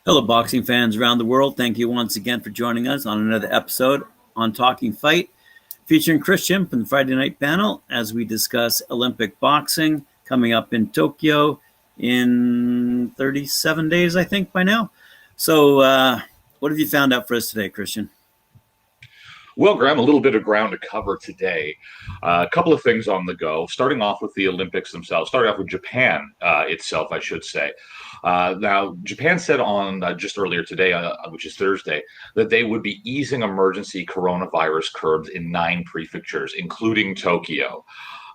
Hello, boxing fans around the world. Thank you once again for joining us on another episode on Talking Fight, featuring Christian from the Friday night panel as we discuss Olympic boxing coming up in Tokyo in 37 days, I think, by now. So, what have you found out for us today, Christian? Well, Graham, a little bit of ground to cover today. A couple of things on the go. Starting off with the Olympics themselves. Starting off with Japan itself, I should say. Now, Japan said on just earlier today, which is Thursday, that they would be easing emergency coronavirus curbs in 9 prefectures, including Tokyo,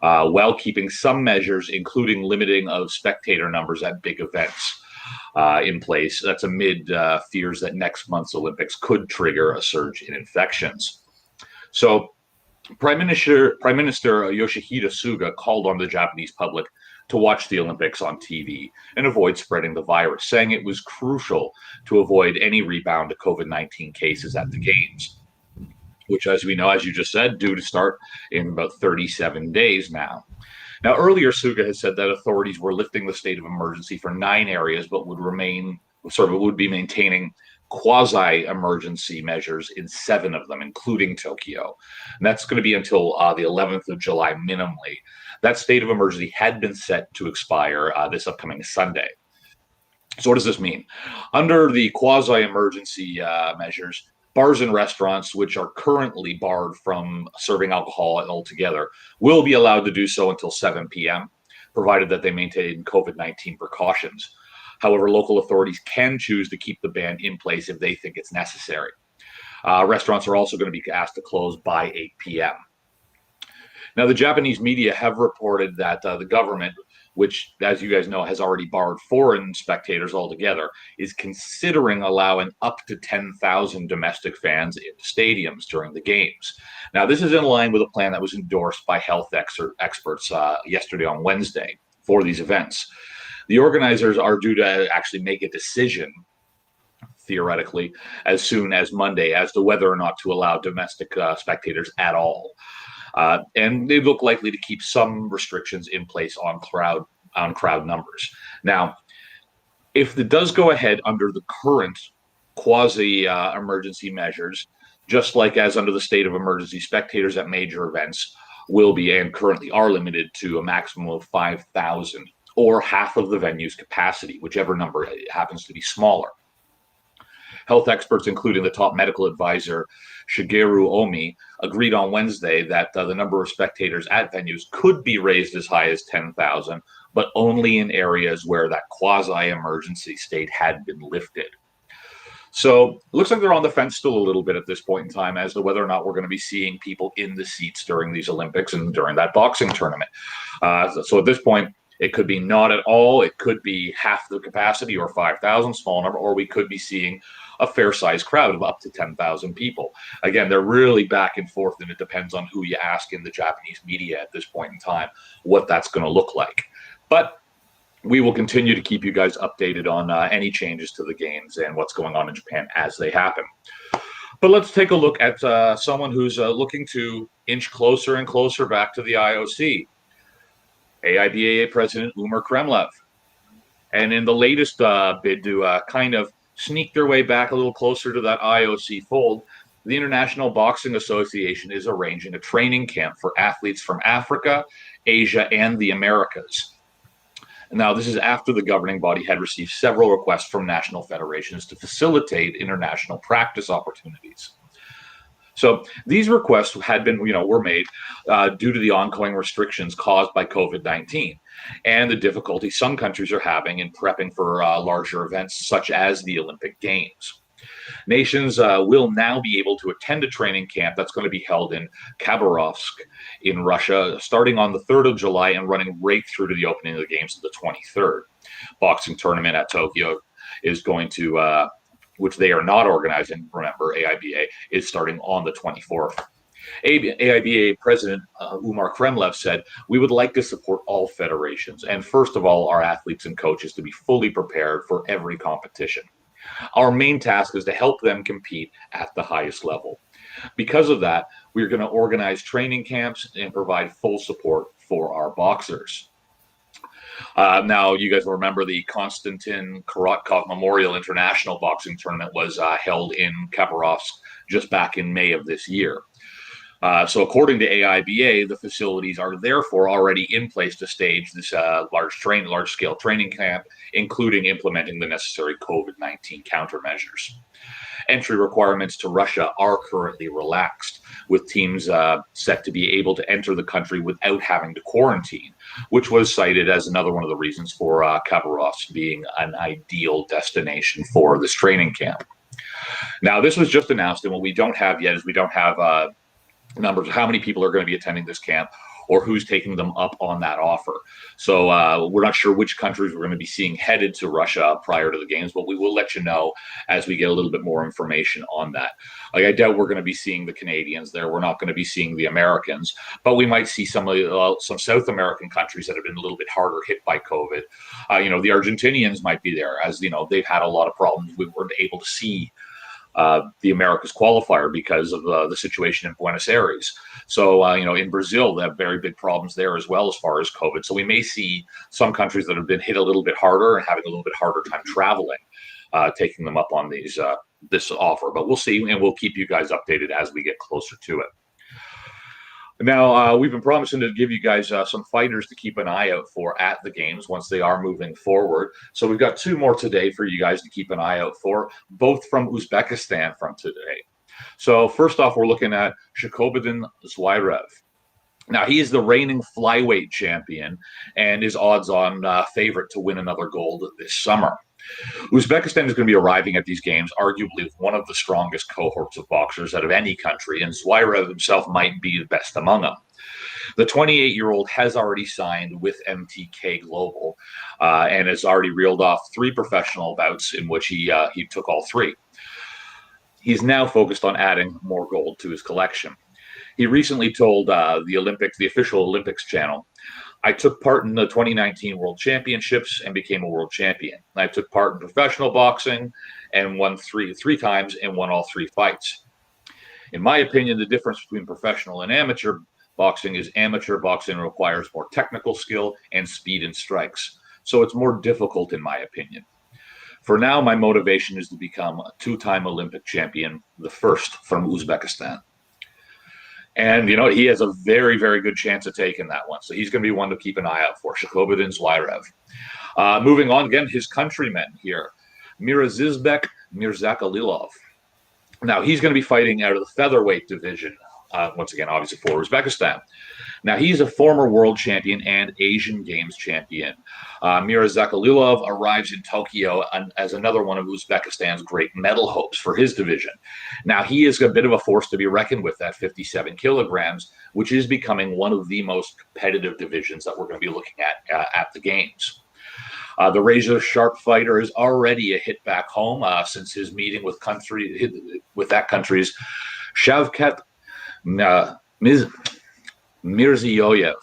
while keeping some measures, including limiting of spectator numbers at big events. In place. That's amid fears that next month's Olympics could trigger a surge in infections. So, Prime Minister Yoshihide Suga called on the Japanese public to watch the Olympics on TV and avoid spreading the virus, saying it was crucial to avoid any rebound of COVID-19 cases at the Games, which, as we know, as you just said, due to start in about 37 days now. Now, earlier, Suga has said that authorities were lifting the state of emergency for 9 areas, but would be maintaining quasi-emergency measures in 7 of them, including Tokyo. And that's going to be until the 11th of July minimally. That state of emergency had been set to expire this upcoming Sunday. So what does this mean? Under the quasi-emergency measures, bars and restaurants, which are currently barred from serving alcohol altogether, will be allowed to do so until 7 p.m., provided that they maintain COVID-19 precautions. However, local authorities can choose to keep the ban in place if they think it's necessary. Restaurants are also going to be asked to close by 8 p.m. Now, the Japanese media have reported that the government, which, as you guys know, has already barred foreign spectators altogether, is considering allowing up to 10,000 domestic fans in stadiums during the games. Now, this is in line with a plan that was endorsed by health experts yesterday on Wednesday for these events. The organizers are due to actually make a decision, theoretically, as soon as Monday as to whether or not to allow domestic spectators at all. And they look likely to keep some restrictions in place on crowd numbers. Now, if it does go ahead under the current quasi-emergency measures, just like as under the state of emergency, spectators at major events will be and currently are limited to a maximum of 5,000 or half of the venue's capacity, whichever number happens to be smaller. Health experts, including the top medical advisor, Shigeru Omi, agreed on Wednesday that the number of spectators at venues could be raised as high as 10,000, but only in areas where that quasi-emergency state had been lifted. So it looks like they're on the fence still a little bit at this point in time as to whether or not we're going to be seeing people in the seats during these Olympics and during that boxing tournament. So at this point, it could be not at all. It could be half the capacity or 5,000, small number, or we could be seeing a fair-sized crowd of up to 10,000 people. Again, they're really back and forth, and it depends on who you ask in the Japanese media at this point in time what that's going to look like. But we will continue to keep you guys updated on any changes to the games and what's going on in Japan as they happen. But let's take a look at someone who's looking to inch closer and closer back to the IOC. AIBA President Umar Kremlev. And in the latest bid to kind of sneak their way back a little closer to that IOC fold, the International Boxing Association is arranging a training camp for athletes from Africa, Asia, and the Americas. Now, this is after the governing body had received several requests from national federations to facilitate international practice opportunities. So these requests were made due to the ongoing restrictions caused by COVID-19 and the difficulty some countries are having in prepping for larger events such as the Olympic Games. Nations will now be able to attend a training camp that's going to be held in Khabarovsk in Russia, starting on the 3rd of July and running right through to the opening of the Games on the 23rd. Boxing tournament at Tokyo is going to which they are not organizing, remember, AIBA, is starting on the 24th. AIBA President Umar Kremlev said, "We would like to support all federations, and first of all, our athletes and coaches to be fully prepared for every competition. Our main task is to help them compete at the highest level. Because of that, we're going to organize training camps and provide full support for our boxers." Now, you guys will remember the Konstantin Korotkov Memorial International Boxing Tournament was held in Khabarovsk just back in May of this year. So according to AIBA, the facilities are therefore already in place to stage this large-scale training camp, including implementing the necessary COVID-19 countermeasures. Entry requirements to Russia are currently relaxed, with teams set to be able to enter the country without having to quarantine, which was cited as another one of the reasons for Khabarovsk being an ideal destination for this training camp. Now, this was just announced, and what we don't have yet is we don't have numbers of how many people are going to be attending this camp or who's taking them up on that offer. So we're not sure which countries we're going to be seeing headed to Russia prior to the games, but we will let you know as we get a little bit more information on that. Like, I doubt we're going to be seeing the Canadians there. We're not going to be seeing the Americans, but we might see some South American countries that have been a little bit harder hit by COVID. The Argentinians might be there, as they've had a lot of problems. We weren't able to see the Americas qualifier because of the situation in Buenos Aires. So, in Brazil, they have very big problems there as well as far as COVID. So we may see some countries that have been hit a little bit harder and having a little bit harder time traveling, taking them up on this offer. But we'll see, and we'll keep you guys updated as we get closer to it. Now, we've been promising to give you guys some fighters to keep an eye out for at the games once they are moving forward. So we've got two more today for you guys to keep an eye out for, both from Uzbekistan from today. So first off, we're looking at Shakobuddin Zwirev. Now, he is the reigning flyweight champion and is odds-on favorite to win another gold this summer. Uzbekistan is going to be arriving at these games arguably with one of the strongest cohorts of boxers out of any country, and Zwirev himself might be the best among them. The 28-year-old has already signed with MTK Global and has already reeled off 3 professional bouts in which he took all 3. He's now focused on adding more gold to his collection. He recently told the official Olympics channel, "I took part in the 2019 World Championships and became a world champion. I took part in professional boxing and won three times and won all 3 fights. In my opinion, the difference between professional and amateur boxing is amateur boxing requires more technical skill and speed in strikes. So it's more difficult in my opinion. For now, my motivation is to become a 2-time Olympic champion, the first from Uzbekistan." And, he has a very, very good chance of taking that one. So he's going to be one to keep an eye out for, Shakobuddin Zwirev. Moving on, again, his countrymen here, Mirazizbek Mirzakalilov. Now, he's going to be fighting out of the featherweight division, once again, obviously for Uzbekistan. Now, he's a former world champion and Asian Games champion. Mirzakalilov arrives in Tokyo as another one of Uzbekistan's great medal hopes for his division. Now, he is a bit of a force to be reckoned with at 57 kilograms, which is becoming one of the most competitive divisions that we're going to be looking at the games. The razor-sharp fighter is already a hit back home since his meeting with that country's Shavkat Mirziyoyev.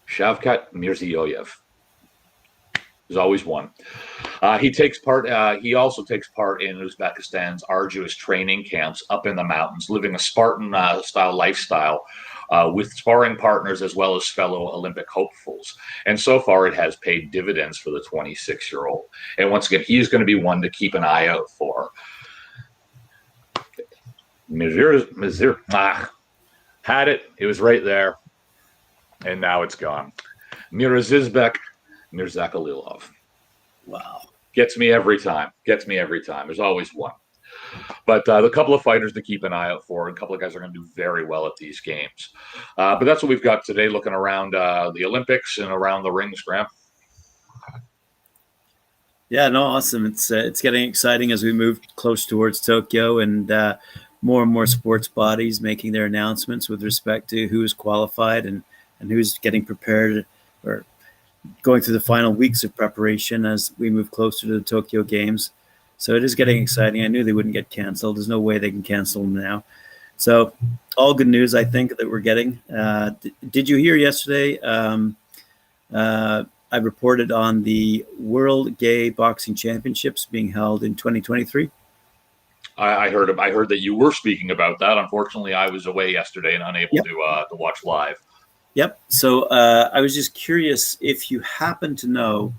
Shavkat Mirziyoyev. There's always one. He also takes part in Uzbekistan's arduous training camps up in the mountains, living a Spartan-style lifestyle with sparring partners as well as fellow Olympic hopefuls. And so far, it has paid dividends for the 26-year-old. And once again, he is going to be one to keep an eye out for. Had it. It was right there. And now it's gone. Mirazizbek Mirzakalilov. Wow. Gets me every time. There's always one. But the couple of fighters to keep an eye out for, and a couple of guys are going to do very well at these games. But that's what we've got today, looking around the Olympics and around the rings, Graham. Yeah, no, awesome. It's getting exciting as we move close towards Tokyo, and more sports bodies making their announcements with respect to who is qualified and who's getting prepared or going through the final weeks of preparation as we move closer to the Tokyo Games. So it is getting exciting. I knew they wouldn't get canceled. There's no way they can cancel them now. So all good news, I think, that we're getting. Did you hear yesterday? I reported on the World Gay Boxing Championships being held in 2023. I heard that you were speaking about that. Unfortunately, I was away yesterday and unable to watch live. Yep. So I was just curious if you happen to know,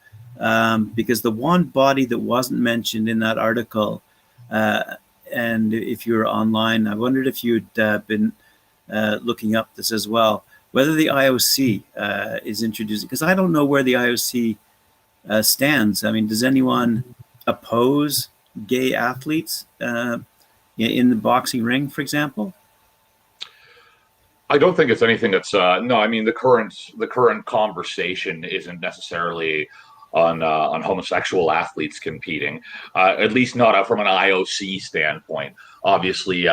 because the one body that wasn't mentioned in that article, uh, and if you were online, I wondered if you'd been looking up this as well, whether the IOC is introducing, because I don't know where the IOC stands. I mean, does anyone oppose gay athletes in the boxing ring, for example? I don't think it's anything that's no. I mean, the current conversation isn't necessarily on homosexual athletes competing, at least not from an IOC standpoint. Obviously,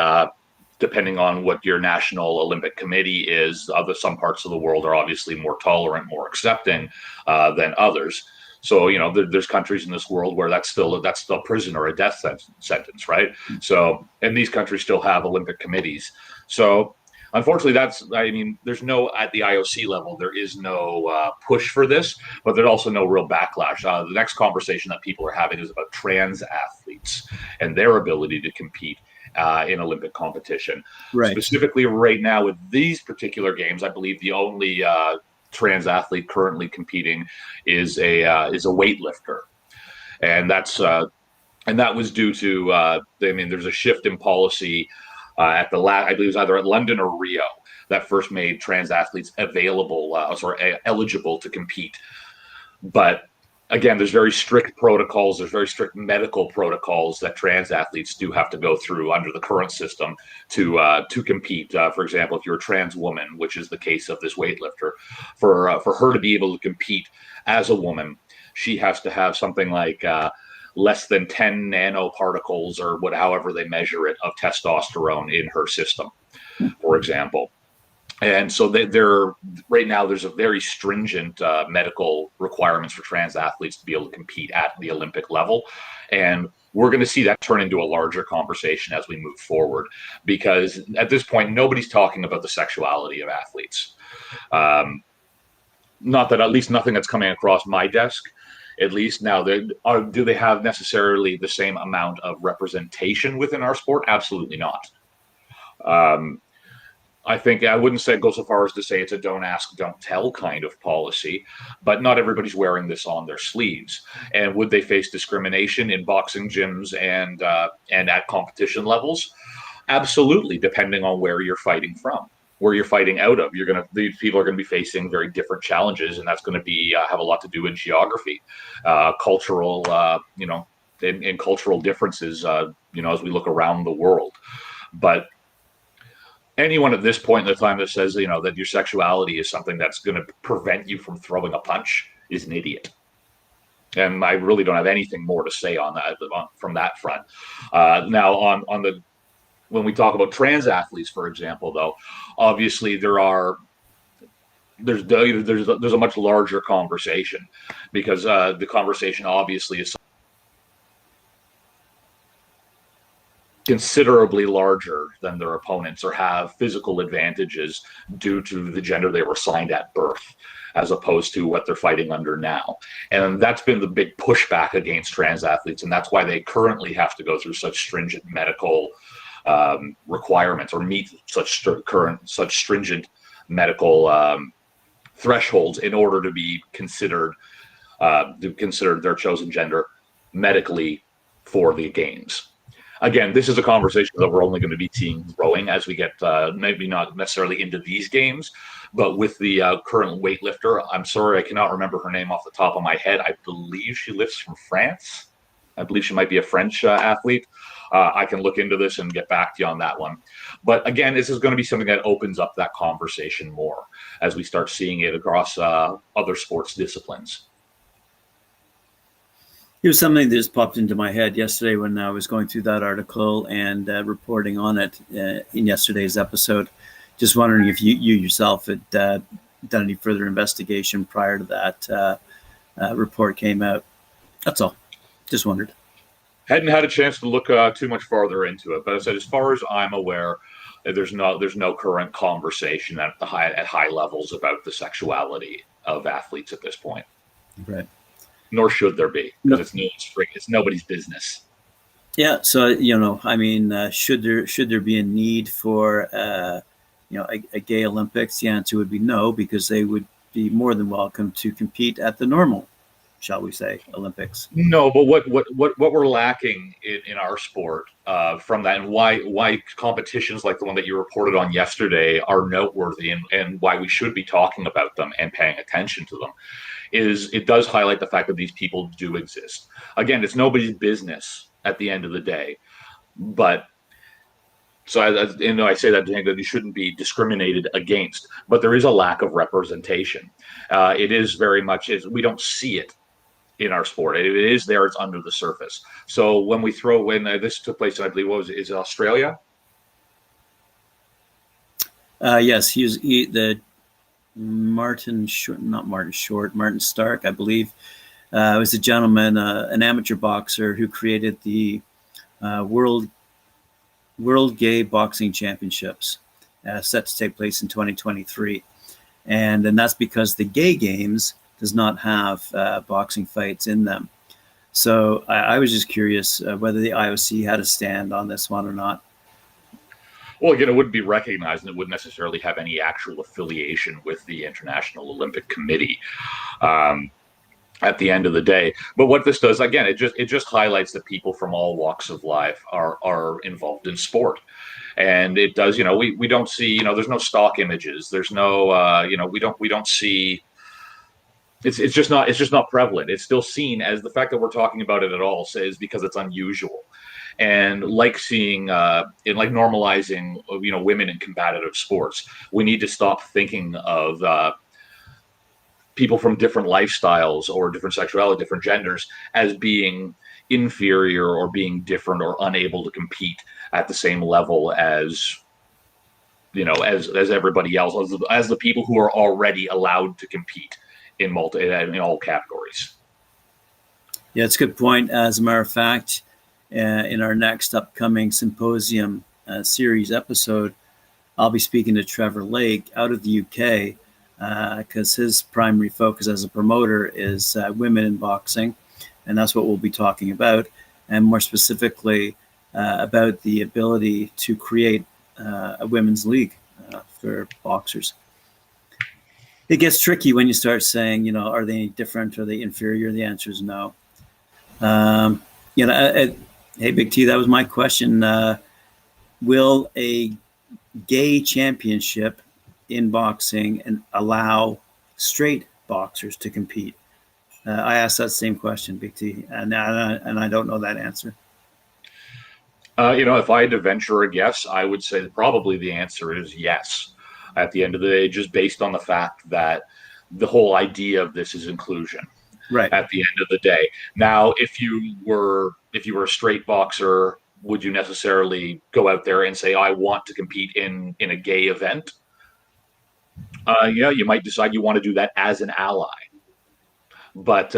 depending on what your national Olympic committee is, other some parts of the world are obviously more tolerant, more accepting than others. So there's countries in this world where that's still prison or a death sentence, right? So, and these countries still have Olympic committees. So unfortunately, there's no, at the IOC level, there is no push for this, but there's also no real backlash. The next conversation that people are having is about trans athletes and their ability to compete in Olympic competition. Right. Specifically, right now with these particular games, I believe the only trans athlete currently competing is a weightlifter, and that was due to there's a shift in policy at I believe it was either at London or Rio that first made trans athletes eligible to compete. But again, there's very strict protocols. There's very strict medical protocols that trans athletes do have to go through under the current system to compete. For example, if you're a trans woman, which is the case of this weightlifter, for her to be able to compete as a woman, she has to have something like less than 10 nanoparticles or however they measure it of testosterone in her system, for example. And so right now there's a very stringent medical requirements for trans athletes to be able to compete at the Olympic level. And we're going to see that turn into a larger conversation as we move forward, because at this point, nobody's talking about the sexuality of athletes. Not that, at least nothing that's coming across my desk. At least now, do they have necessarily the same amount of representation within our sport? Absolutely not. I think I wouldn't go so far as to say it's a don't ask, don't tell kind of policy, but not everybody's wearing this on their sleeves. And would they face discrimination in boxing gyms and at competition levels? Absolutely, depending on where you're fighting from, where you're fighting out of. These people are going to be facing very different challenges, and that's going to be have a lot to do with geography, cultural, and cultural differences, as we look around the world. But anyone at this point in the time that says, that your sexuality is something that's going to prevent you from throwing a punch is an idiot. And I really don't have anything more to say on that from that front. Now, when we talk about trans athletes, for example, though, obviously there's a much larger conversation, because the conversation obviously is considerably larger than their opponents, or have physical advantages due to the gender they were assigned at birth, as opposed to what they're fighting under now. And that's been the big pushback against trans athletes, and that's why they currently have to go through such stringent medical requirements, or meet such stringent medical thresholds in order to be considered their chosen gender medically for the games. Again, this is a conversation that we're only going to be seeing growing as we get maybe not necessarily into these games, but with the current weightlifter. I'm sorry, I cannot remember her name off the top of my head. I believe she lives from France. I believe she might be a French athlete. I can look into this and get back to you on that one. But again, this is going to be something that opens up that conversation more as we start seeing it across other sports disciplines. Here's something that just popped into my head yesterday when I was going through that article and reporting on it in yesterday's episode. Just wondering if you yourself had done any further investigation prior to that report came out. That's all. Just wondered. Hadn't had a chance to look too much farther into it, but I said, as far as I'm aware, there's no current conversation at high levels about the sexuality of athletes at this point. Right. Nor should there be, because it's nobody's business. Yeah. So should there be a need for a gay Olympics? The answer would be no, because they would be more than welcome to compete at the normal, shall we say, Olympics. No, but what we're lacking in our sport from that, and why competitions like the one that you reported on yesterday are noteworthy, and why we should be talking about them and paying attention to them, is it does highlight the fact that these people do exist. Again, it's nobody's business at the end of the day, but so I say that to think that you shouldn't be discriminated against, but there is a lack of representation. It is very much is we don't see it in our sport. It is there; it's under the surface. So when this took place, I believe, is it Australia? Yes, the Martin Short, not Martin Short, Martin Stark, I believe, was a gentleman, an amateur boxer who created the World Gay Boxing Championships, set to take place in 2023, and that's because the Gay Games does not have boxing fights in them. So I was just curious whether the IOC had a stand on this one or not. Well, again, it wouldn't be recognized, and it wouldn't necessarily have any actual affiliation with the International Olympic Committee at the end of the day. But what this does, again, it just highlights that people from all walks of life are involved in sport. And it does, we don't see, there's no stock images. There's no, we don't see. It's just not prevalent. It's still seen as the fact that we're talking about it at all says because it's unusual. And like seeing like normalizing women in combative sports, we need to stop thinking of people from different lifestyles or different sexuality, different genders as being inferior or being different or unable to compete at the same level as as everybody else, as the people who are already allowed to compete in all categories. Yeah, it's a good point. As a matter of fact, in our next upcoming symposium series episode, I'll be speaking to Trevor Lake out of the UK, because his primary focus as a promoter is women in boxing, and that's what we'll be talking about, and more specifically about the ability to create a women's league for boxers. It gets tricky when you start saying, are they any different? Are they inferior? The answer is no. Hey, Big T, that was my question. Will a gay championship in boxing and allow straight boxers to compete? I asked that same question, Big T, and I don't know that answer. If I had to venture a guess, I would say that probably the answer is yes. At the end of the day, just based on the fact that the whole idea of this is inclusion. Right. At the end of the day. Now, if you were a straight boxer, would you necessarily go out there and say, I want to compete in a gay event? You might decide you want to do that as an ally. But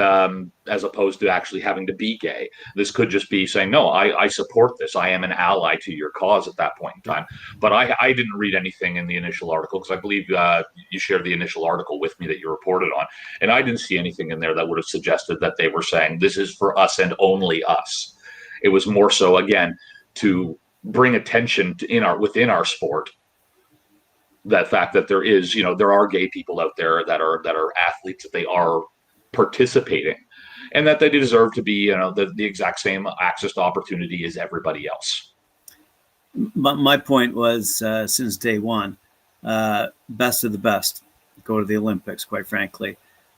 as opposed to actually having to be gay, this could just be saying, no, I support this. I am an ally to your cause at that point in time. But I didn't read anything in the initial article, because I believe you shared the initial article with me that you reported on. And I didn't see anything in there that would have suggested that they were saying this is for us and only us. It was more so, again, to bring attention to within our sport, that fact that there are gay people out there that are athletes, that they are participating, and that they deserve to be the exact same access to opportunity as everybody else. My point was, since day one, best of the best go to the Olympics, quite frankly.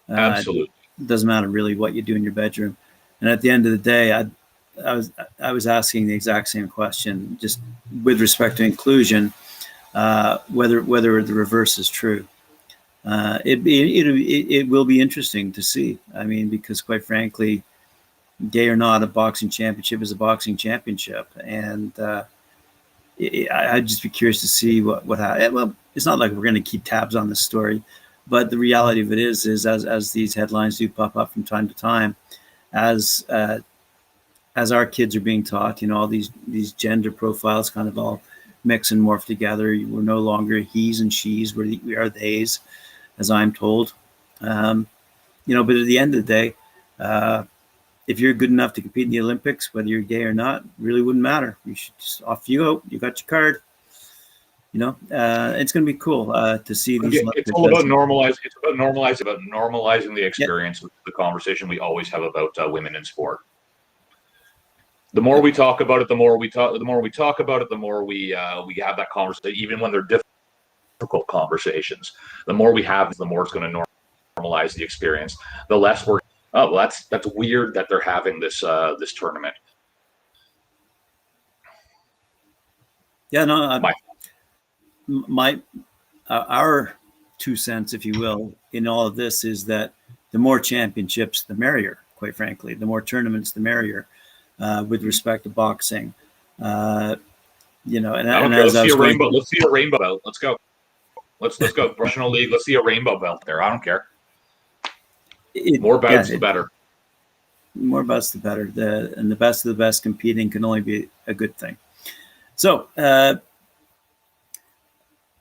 Absolutely. It doesn't matter really what you do in your bedroom. And at the end of the day, I was asking the exact same question, just with respect to inclusion, whether the reverse is true. It will be interesting to see. I mean, because quite frankly, gay or not, a boxing championship is a boxing championship, and I'd just be curious to see what happens. Well, it's not like we're going to keep tabs on this story, but the reality of it is as these headlines do pop up from time to time, as our kids are being taught, all these gender profiles kind of all mix and morph together. We're no longer he's and she's, we are theys, as I'm told. But at the end of the day, if you're good enough to compete in the Olympics, whether you're gay or not, really wouldn't matter. You should just, off you go. You got your card. It's going to be cool to see these. It's all about normalizing. It's about normalizing the experience, the conversation we always have about women in sport. The more we talk about it, the more we have that conversation, even when they're difficult conversations. The more we have, the more it's going to normalize the experience. The less we're, oh, well, that's weird that they're having this tournament. Yeah, no, our 2 cents, if you will, in all of this is that the more championships, the merrier. Quite frankly, the more tournaments, the merrier. With respect to boxing, and let's see a rainbow. Let's see a rainbow belt. Let's go. Let's go. Professional league. Let's see a rainbow belt there. I don't care. More bouts, the better. More bouts, the better. And the best of the best competing can only be a good thing. So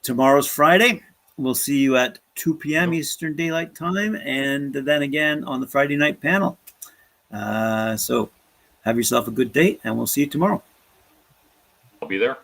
tomorrow's Friday. We'll see you at 2 p.m. Eastern Daylight Time, and then again on the Friday night panel. So have yourself a good day, and we'll see you tomorrow. I'll be there.